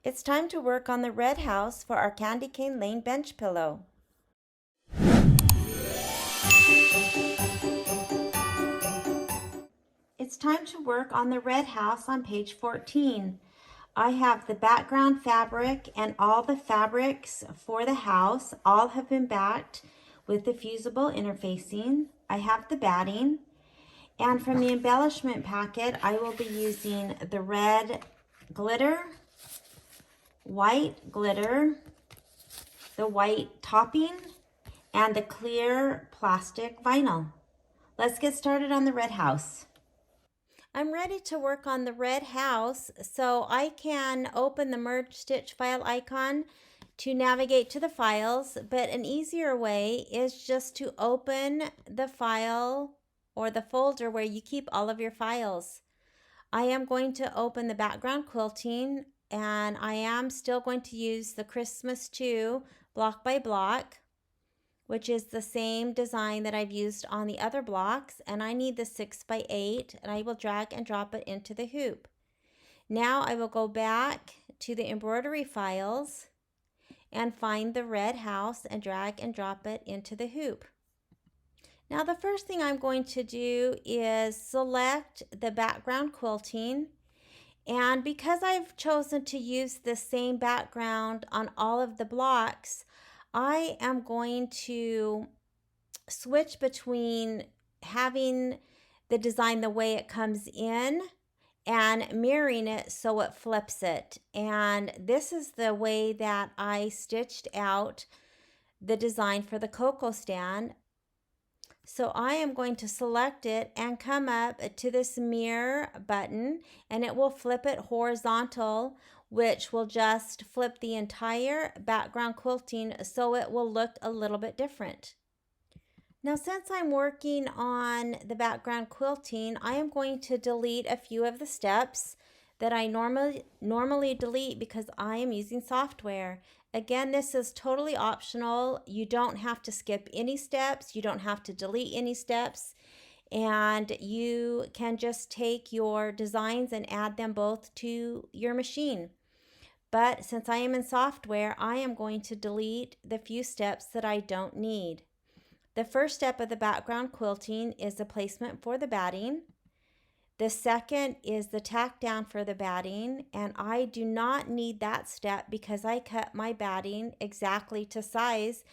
It's time to work on the red house for our candy cane lane bench pillow. It's time to work on the red house on page 14. I have the background fabric and all the fabrics for the house. All have been backed with the fusible interfacing. I have the batting. And from the embellishment packet, I will be using the red glitter, white glitter, the white topping, and the clear plastic vinyl. Let's get started on the red house. I'm ready to work on the red house, so I can open the merge stitch file icon to navigate to the files, but an easier way is just to open the file or the folder where you keep all of your files. I am going to open the background quilting, and I am still going to use the Christmas 2 block by block, which is the same design that I've used on the other blocks, and I need the 6x8, and I will drag and drop it into the hoop. Now I will go back to the embroidery files and find the red house and drag and drop it into the hoop. Now the first thing I'm going to do is select the background quilting, and because I've chosen to use the same background on all of the blocks, I am going to switch between having the design the way it comes in and mirroring it so it flips it. And this is the way that I stitched out the design for the cocoa stand. So I am going to select it and come up to this mirror button, and it will flip it horizontal, which will just flip the entire background quilting so it will look a little bit different. Now, since I'm working on the background quilting, I am going to delete a few of the steps that I normally delete because I am using software. Again, this is totally optional. You don't have to skip any steps. You don't have to delete any steps. And you can just take your designs and add them both to your machine. But since I am in software, I am going to delete the few steps that I don't need. The first step of the background quilting is the placement for the batting. The second is the tack down for the batting, and I do not need that step because I cut my batting exactly to size.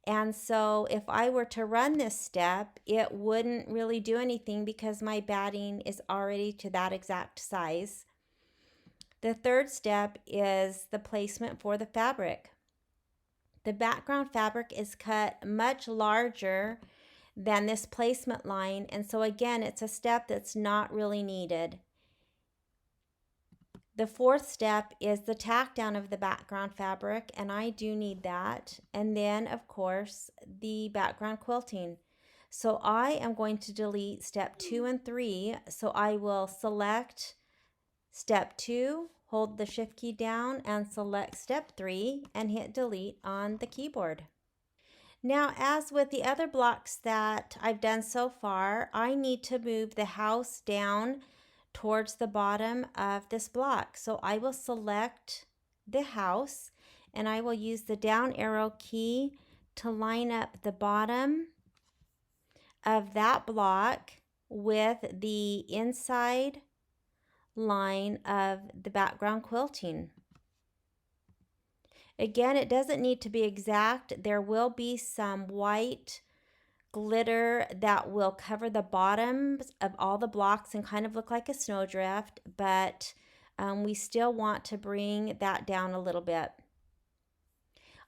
And so if I were to run this step, it wouldn't really do anything because my batting is already to that exact size. The third step is the placement for the fabric. The background fabric is cut much larger than this placement line, and so again, it's a step that's not really needed. The fourth step is the tack down of the background fabric, and I do need that. And then, of course, the background quilting. So I am going to delete step 2 and 3. So I will select step 2, hold the shift key down, and select step 3 and hit delete on the keyboard. Now, as with the other blocks that I've done so far, I need to move the house down towards the bottom of this block. So I will select the house, and I will use the down arrow key to line up the bottom of that block with the inside line of the background quilting. Again, it doesn't need to be exact. There will be some white glitter that will cover the bottoms of all the blocks and kind of look like a snowdrift, but we still want to bring that down a little bit.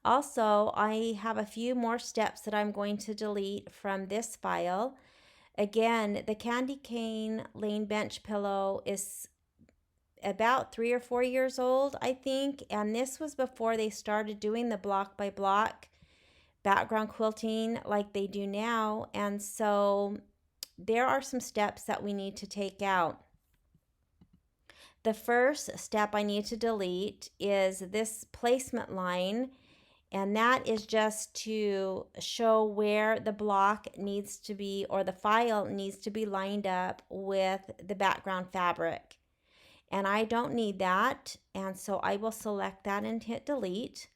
Also, I have a few more steps that I'm going to delete from this file. Again, the candy cane lane bench pillow is about 3 or 4 years old, I think, and this was before they started doing the block by block background quilting like they do now, and so there are some steps that we need to take out. The first step I need to delete is this placement line, and that is just to show where the block needs to be, or the file needs to be lined up with the background fabric. and I don't need that, and so I will select that and hit delete.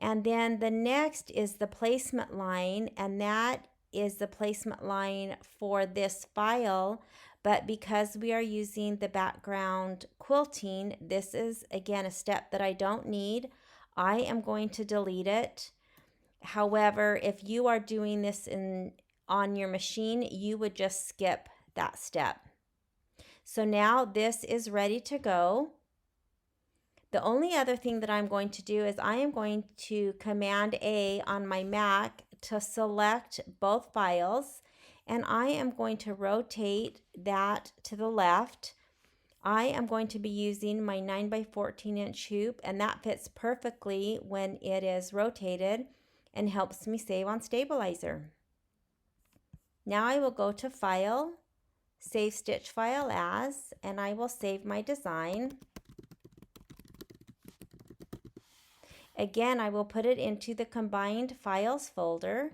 And then the next is the placement line, and that is the placement line for this file. But because we are using the background quilting, this is again a step that I don't need. I am going to delete it. However, if you are doing this on your machine, you would just skip that step. So now this is ready to go. The only other thing that I'm going to do is I am going to Command A on my Mac to select both files, and I am going to rotate that to the left. I am going to be using my 9 by 14 inch hoop, and that fits perfectly when it is rotated and helps me save on stabilizer. Now I will go to File, Save Stitch File As, and I will save my design. Again, I will put it into the Combined Files folder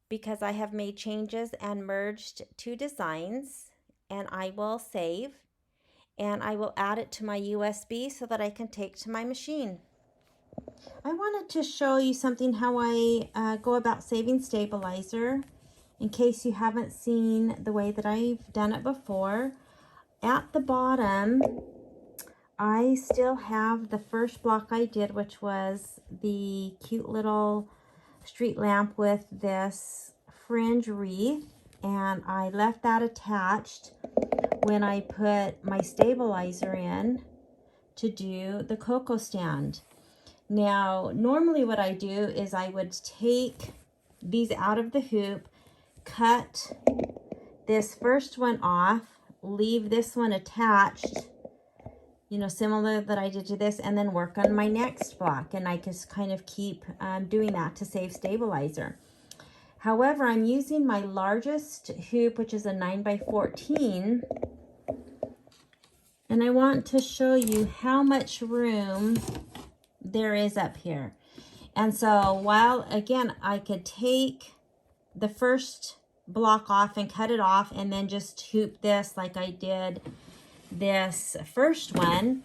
because I have made changes and merged two designs, and I will save, and I will add it to my USB so that I can take to my machine. I wanted to show you something how I go about saving stabilizer in case you haven't seen the way that I've done it before. At the bottom, I still have the first block I did, which was the cute little street lamp with this fringe wreath, and I left that attached when I put my stabilizer in to do the cocoa stand. Now, normally what I do is I would take these out of the hoop, cut this first one off, leave this one attached, you know, similar that I did to this, and then work on my next block. And I just kind of keep doing that to save stabilizer. However, I'm using my largest hoop, which is a 9 by 14, and I want to show you how much room there is up here. And so while, again, I could take the first block off and cut it off and then just hoop this like I did this first one,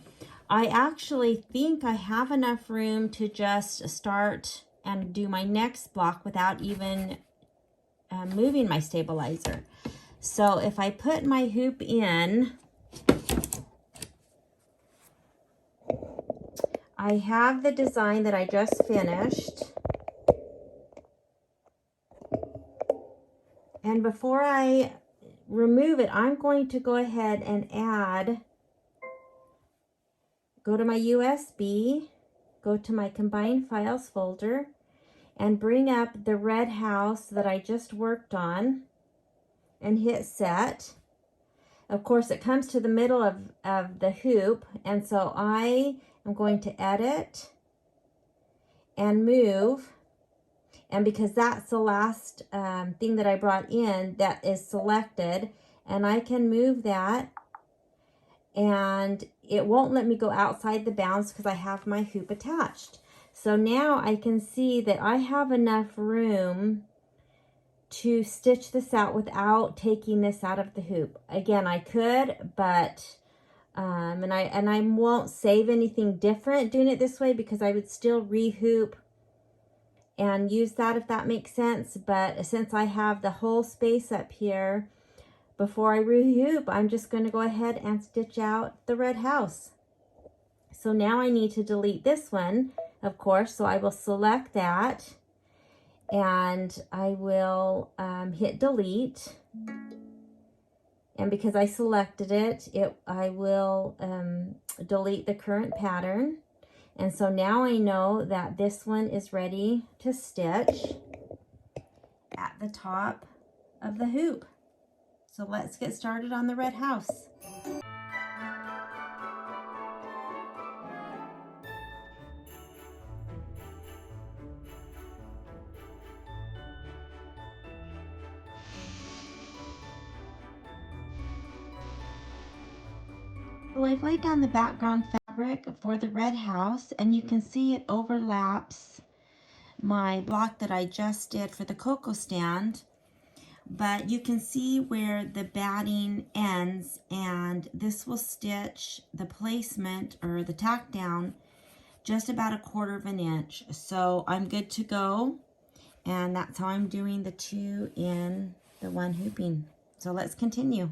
I actually think I have enough room to just start and do my next block without even moving my stabilizer. So if I put my hoop in, I have the design that I just finished. And before I remove it, I'm going to go ahead and go to my USB, go to my Combined Files folder, and bring up the red house that I just worked on and hit set. Of course, it comes to the middle of the hoop, and so I am going to edit and move. And because that's the last thing that I brought in that is selected, and I can move that, and it won't let me go outside the bounds because I have my hoop attached. So now I can see that I have enough room to stitch this out without taking this out of the hoop. Again, I could, but and I won't save anything different doing it this way because I would still re-hoop and use that, if that makes sense. But since I have the whole space up here, before I re-hoop, I'm just going to go ahead and stitch out the red house. So now I need to delete this one, of course, so I will select that and I will hit delete. And because I selected it, I will delete the current pattern. And so now I know that this one is ready to stitch at the top of the hoop. So let's get started on the red house. So I've laid down the background fabric for the red house, and you can see it overlaps my block that I just did for the cocoa stand. but you can see where the batting ends, and this will stitch the placement or the tack down just about 1/4 of an inch. So I'm good to go, and that's how I'm doing the 2 in the 1 hooping. So let's continue.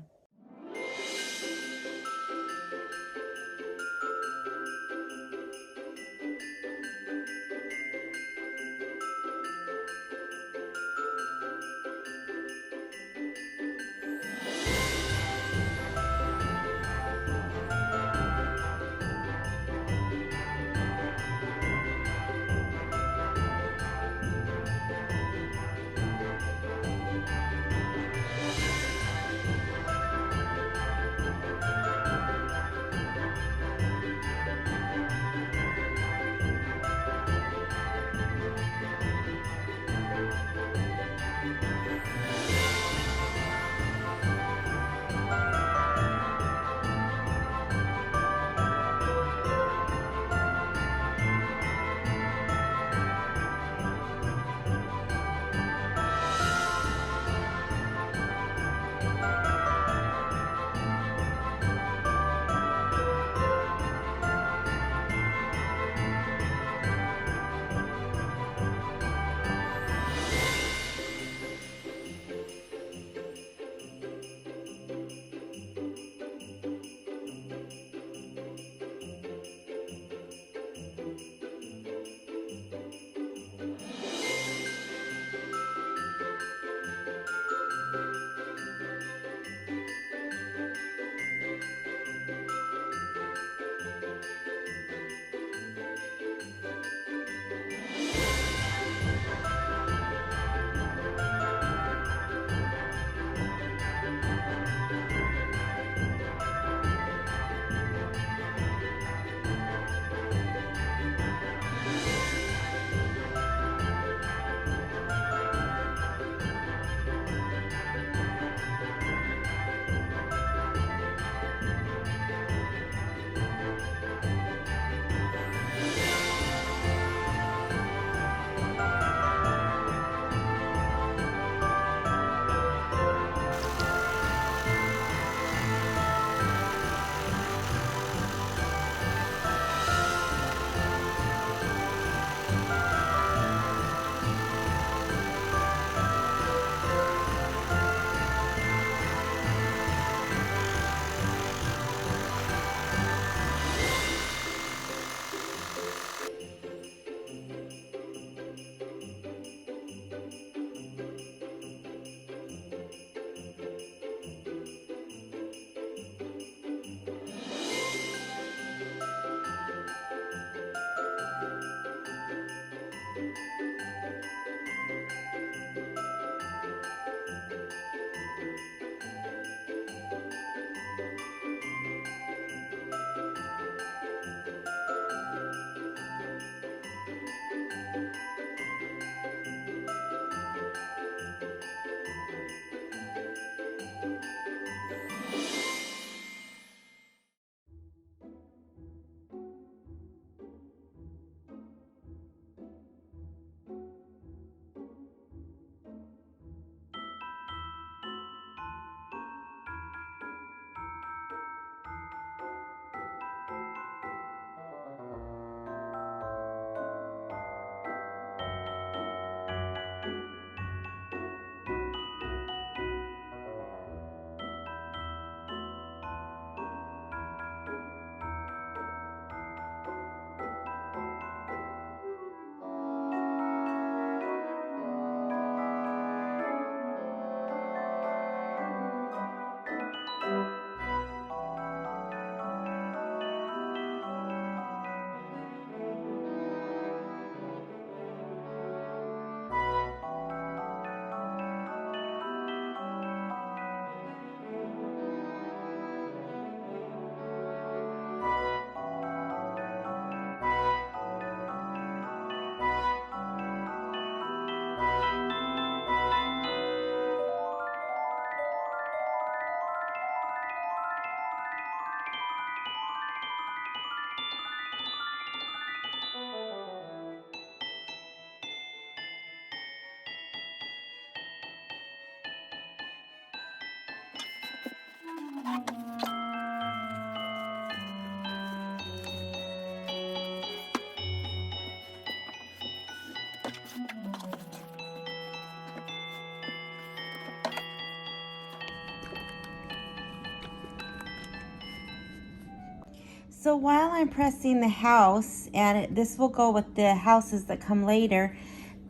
So while I'm pressing the house, and this will go with the houses that come later,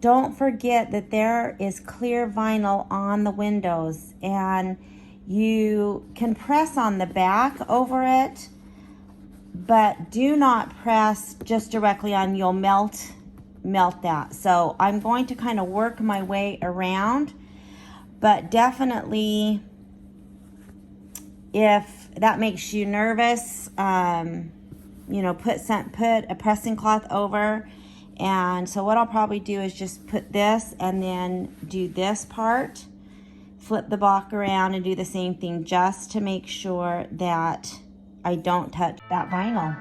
don't forget that there is clear vinyl on the windows, and you can press on the back over it, but do not press just directly on, you'll melt that. So I'm going to kind of work my way around, but definitely if that makes you nervous, you know, put a pressing cloth over. And so what I'll probably do is just put this and then do this part, flip the block around and do the same thing just to make sure that I don't touch that vinyl.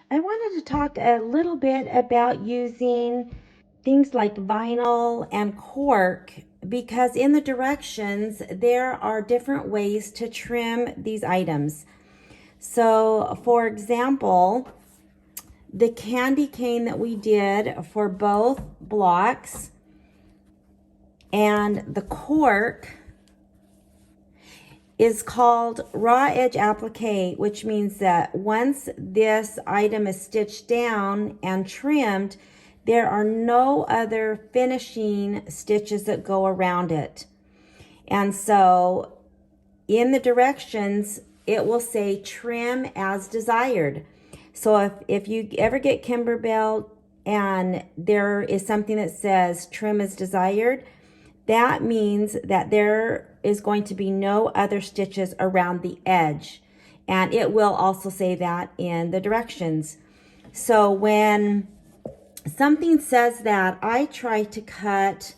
I wanted to talk a little bit about using things like vinyl and cork, because in the directions there are different ways to trim these items. So for example, the candy cane that we did for both blocks and the cork is called raw edge applique, which means that once this item is stitched down and trimmed, there are no other finishing stitches that go around it. And so in the directions, it will say trim as desired. So if you ever get Kimberbell and there is something that says trim as desired, that means that there is going to be no other stitches around the edge. And it will also say that in the directions. So when something says that, I try to cut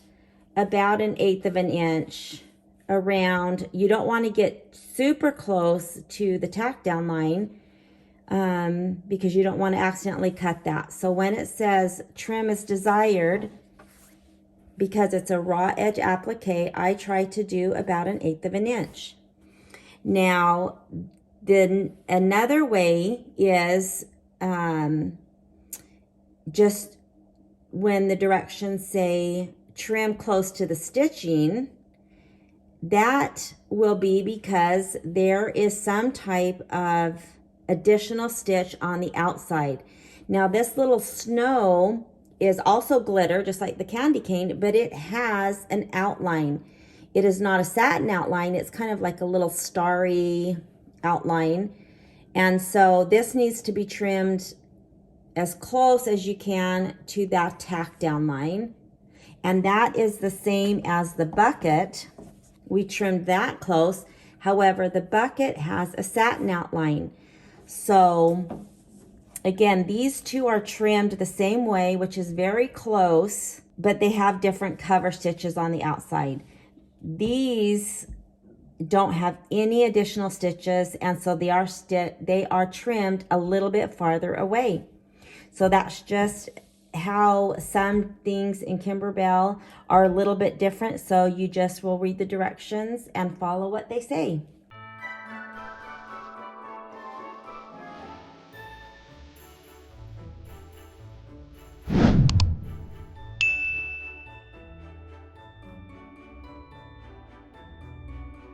about 1/8 of an inch around. You don't want to get super close to the tack down line because you don't want to accidentally cut that. So when it says trim as desired, because it's a raw edge applique, I try to do about 1/8 of an inch. Now, then another way is just when the directions say trim close to the stitching, that will be because there is some type of additional stitch on the outside. Now this little snow is also glitter, just like the candy cane, but it has an outline. It is not a satin outline. It's kind of like a little starry outline. And so this needs to be trimmed as close as you can to that tack down line. And that is the same as the bucket. We trimmed that close. However, the bucket has a satin outline. So again, these two are trimmed the same way, which is very close, but they have different cover stitches on the outside. These don't have any additional stitches, and so they are trimmed a little bit farther away. So that's just how some things in Kimberbell are a little bit different. So you just will read the directions and follow what they say.